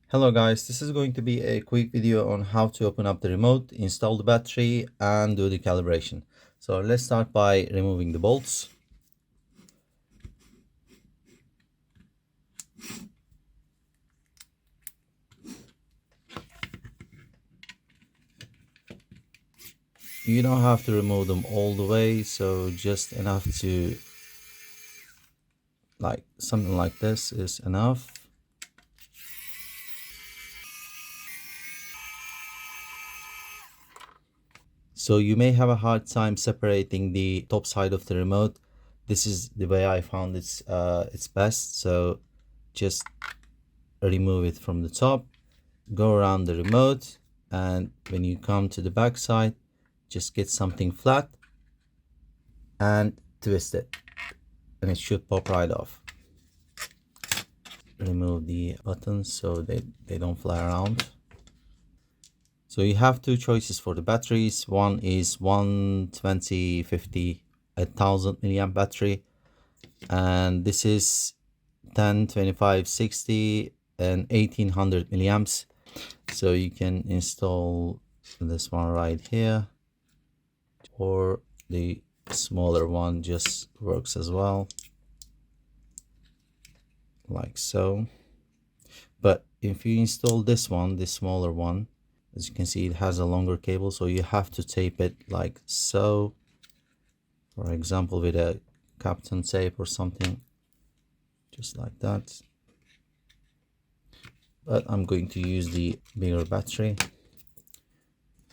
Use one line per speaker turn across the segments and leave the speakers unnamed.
Hello guys, this is going to be a quick video on how to open up the remote, install the battery and do the calibration. So let's start by removing the bolts. You don't have to remove them all the way, so just enough to, like something like this is enough. So you may have a hard time separating the top side of the remote. This is the way I found it's best. So just remove it from the top, go around the remote, and when you come to the back side, just get something flat and twist it and it should pop right off. Remove the buttons so they don't fly around. So you have two choices for the batteries. One is 120, 50, 1000 milliamp battery, and this is 10, 25, 60 and 1800 milliamps. So you can install this one right here, or the smaller one just works as well, like so. But if you install this one, the smaller one, as you can see, it has a longer cable, so you have to tape it like so, for example with a Captain tape or something, just like that. But I'm going to use the bigger battery,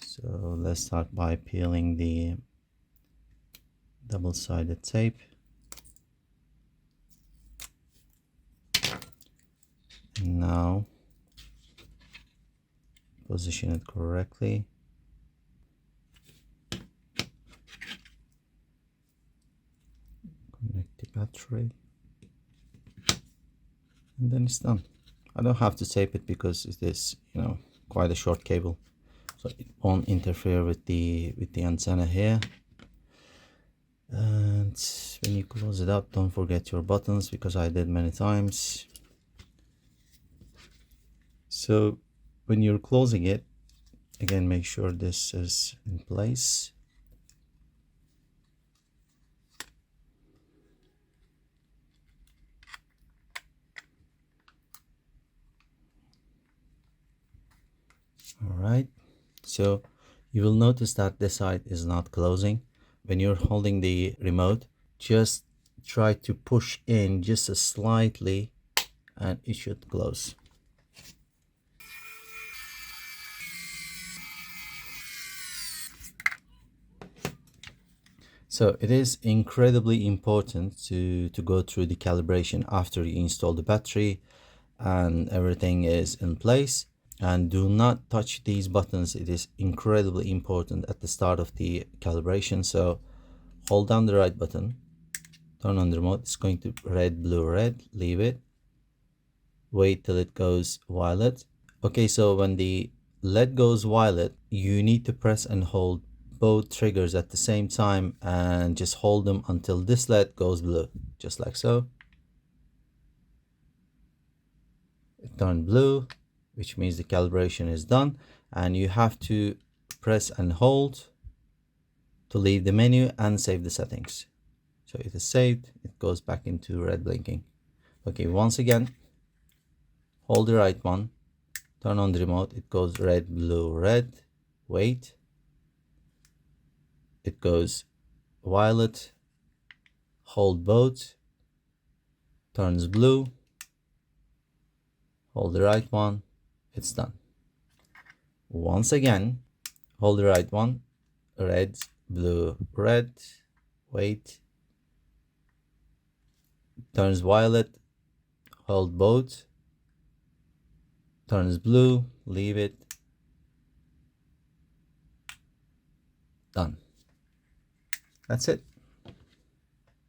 so let's start by peeling the double-sided tape. And now position it correctly. Connect the battery. And then it's done. I don't have to tape it because it is, quite a short cable, so it won't interfere with the antenna here. And when you close it up, don't forget your buttons, because I did many times. So when you're closing it, again, make sure this is in place. All right, so you will notice that this side is not closing. When you're holding the remote, just try to push in just slightly and it should close. So it is incredibly important to go through the calibration after you install the battery and everything is in place. And do not touch these buttons. It is incredibly important at the start of the calibration. So hold down the right button, turn on the remote. It's going to red, blue, red. Leave it. Wait till it goes violet. Okay, so when the LED goes violet, you need to press and hold both triggers at the same time and just hold them until this LED goes blue, just like so. It turned blue, which means the calibration is done, and you have to press and hold to leave the menu and save the settings. So it is saved, it goes back into red blinking. Okay, once again, hold the right one, turn on the remote, it goes red, blue, red. Wait, it goes violet, hold both, turns blue, hold the right one, it's done. Once again, hold the right one, red, blue, red. Wait, turns violet, hold both, turns blue, leave it, done. That's it.